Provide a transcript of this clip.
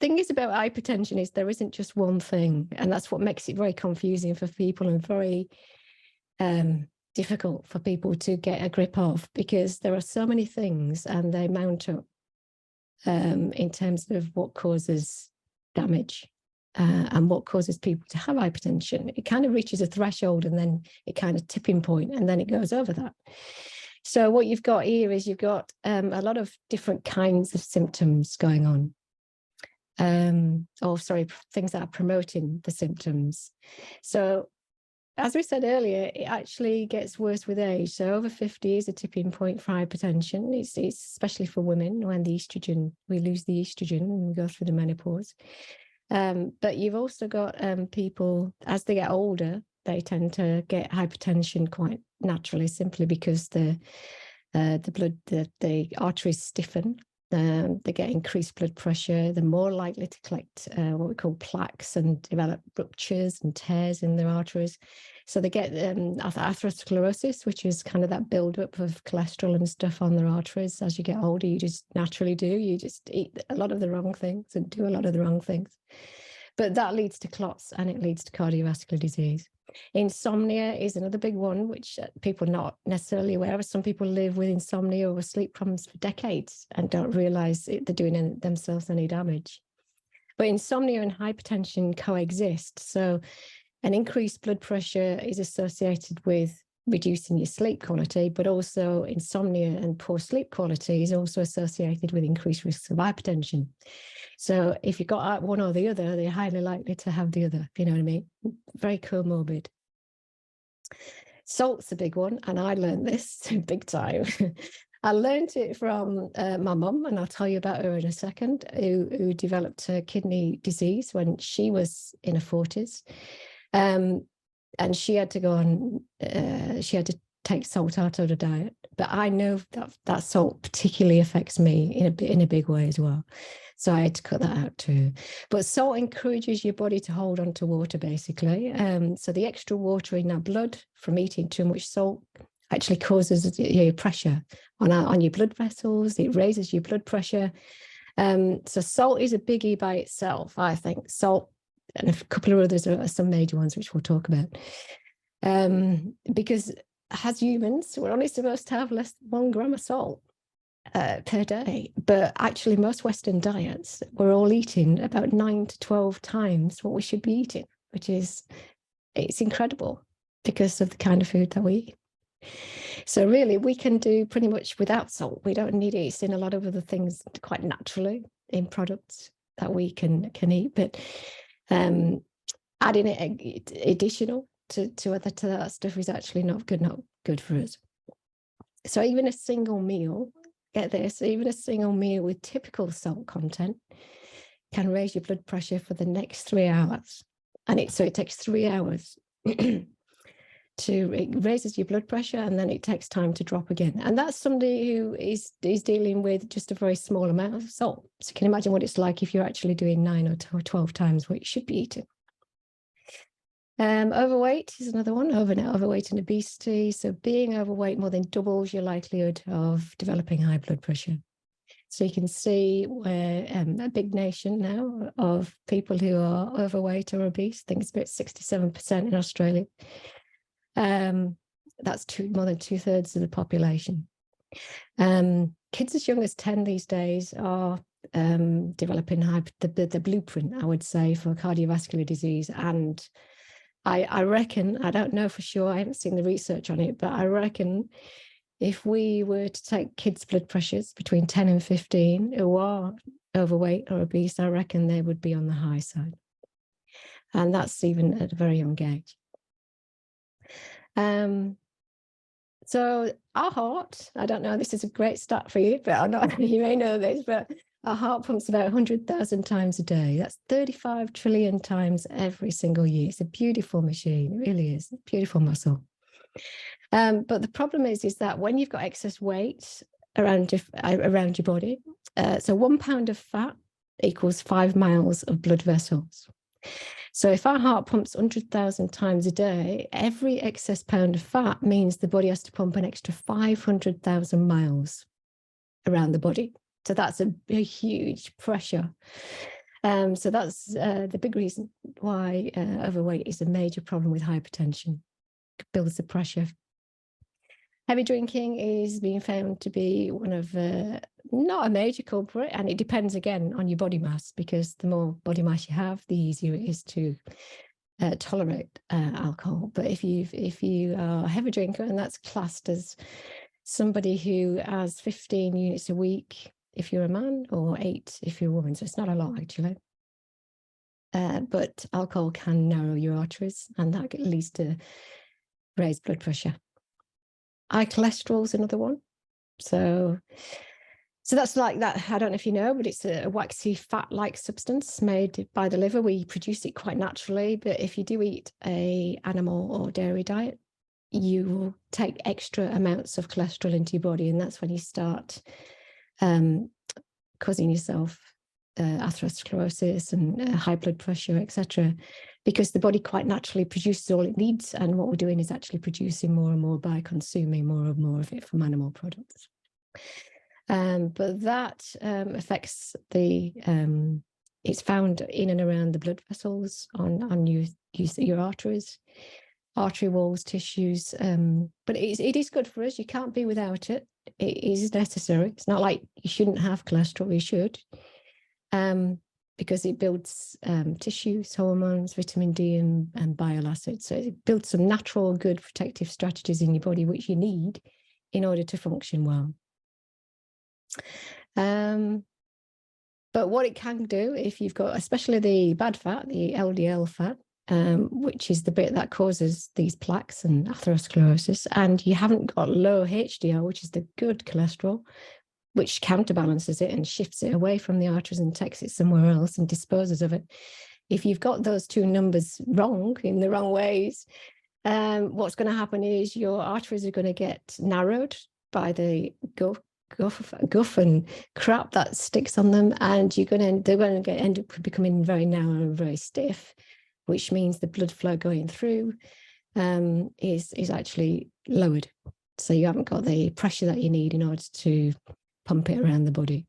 thing is about hypertension is there isn't just one thing, and that's what makes it very confusing for people and very difficult for people to get a grip of, because there are so many things and they mount up in terms of what causes damage and what causes people to have hypertension. It kind of reaches a threshold and then it kind of tipping point, and then it goes over that. So what you've got here is you've got a lot of different kinds of symptoms going on. Things that are promoting the symptoms. So as we said earlier, it actually gets worse with age. So over 50 is a tipping point for hypertension. It's especially for women when we lose the estrogen and we go through the menopause. But you've also got people, as they get older, they tend to get hypertension quite naturally, simply because the arteries stiffen. They get increased blood pressure. They're more likely to collect what we call plaques and develop ruptures and tears in their arteries. So they get atherosclerosis, which is kind of that buildup of cholesterol and stuff on their arteries. As you get older, you just naturally do. You just eat a lot of the wrong things and do a lot of the wrong things. But that leads to clots and it leads to cardiovascular disease. Insomnia is another big one, which people are not necessarily aware of. Some people live with insomnia or sleep problems for decades and don't realize they're doing themselves any damage. But insomnia and hypertension coexist. So an increased blood pressure is associated with reducing your sleep quality, but also insomnia and poor sleep quality is also associated with increased risks of hypertension. So if you've got one or the other, they're highly likely to have the other, if you know what I mean? Very comorbid. Salt's a big one, and I learned this big time. I learned it from my mum, and I'll tell you about her in a second, who developed kidney disease when she was in her 40s. And she had to go on, she had to take salt out of the diet. But I know that salt particularly affects me in a big way as well. So I had to cut that out too. But salt encourages your body to hold on to water, basically. So the extra water in our blood from eating too much salt actually causes your pressure on your blood vessels. It raises your blood pressure. So salt is a biggie by itself, I think. Salt, and a couple of others are some major ones, which we'll talk about. Because as humans, we're only supposed to have less than 1 gram of salt per day. But actually, most Western diets, we're all eating about 9 to 12 times what we should be eating, it's incredible because of the kind of food that we eat. So really, we can do pretty much without salt. We don't need it. It's in a lot of other things quite naturally in products that we can eat. But adding it additional to that stuff is actually not good for us. So even a single meal, get this, even a single meal with typical salt content can raise your blood pressure for the next 3 hours. And it takes 3 hours it raises your blood pressure, and then it takes time to drop again. And that's somebody who is dealing with just a very small amount of salt. So you can imagine what it's like if you're actually doing 9 or 12 times what you should be eating. Overweight is another one, overweight and obesity. So being overweight more than doubles your likelihood of developing high blood pressure. So you can see where a big nation now of people who are overweight or obese, I think it's about 67% in Australia. That's more than 2/3 of the population. Kids as young as 10 these days are developing the blueprint, I would say, for cardiovascular disease. And I reckon, I don't know for sure, I haven't seen the research on it, but I reckon if we were to take kids' blood pressures between 10 and 15 who are overweight or obese, I reckon they would be on the high side. And that's even at a very young age. So our heart, I don't know, this is a great stat for you, but you may know this, but our heart pumps about 100,000 times a day. That's 35 trillion times every single year. It's a beautiful machine. It really is. A beautiful muscle. But the problem is that when you've got excess weight around your body, so 1 pound of fat equals 5 miles of blood vessels. So if our heart pumps 100,000 times a day, every excess pound of fat means the body has to pump an extra 500,000 miles around the body. So that's a huge pressure. So that's the big reason why overweight is a major problem with hypertension. It builds the pressure. Heavy drinking is being found to be one of not a major culprit, and it depends again on your body mass, because the more body mass you have, the easier it is to tolerate alcohol. But if you are a heavy drinker, and that's classed as somebody who has 15 units a week if you're a man, or 8 if you're a woman, so it's not a lot actually. But alcohol can narrow your arteries, and that leads to raised blood pressure. High cholesterol is another one. So that's like that. I don't know if you know, but it's a waxy fat-like substance made by the liver. We produce it quite naturally, but if you do eat an animal or dairy diet, you will take extra amounts of cholesterol into your body, and that's when you start causing yourself atherosclerosis and high blood pressure, etc., because the body quite naturally produces all it needs, and what we're doing is actually producing more and more by consuming more and more of it from animal products. But that affects it's found in and around the blood vessels, on your arteries, artery walls, tissues. But it is good for us. You can't be without it. It is necessary. It's not like you shouldn't have cholesterol. You should. Because it builds tissues, hormones, vitamin D, and bile acids. So it builds some natural, good protective strategies in your body, which you need in order to function well. But what it can do, if you've got, especially the bad fat, the LDL fat, which is the bit that causes these plaques and atherosclerosis, and you haven't got low HDL, which is the good cholesterol, which counterbalances it and shifts it away from the arteries and takes it somewhere else and disposes of it. If you've got those two numbers wrong, in the wrong ways, what's going to happen is your arteries are going to get narrowed by the guff and crap that sticks on them, and they're going to end up becoming very narrow and very stiff, which means the blood flow going through is actually lowered. So you haven't got the pressure that you need in order to pump it around the body.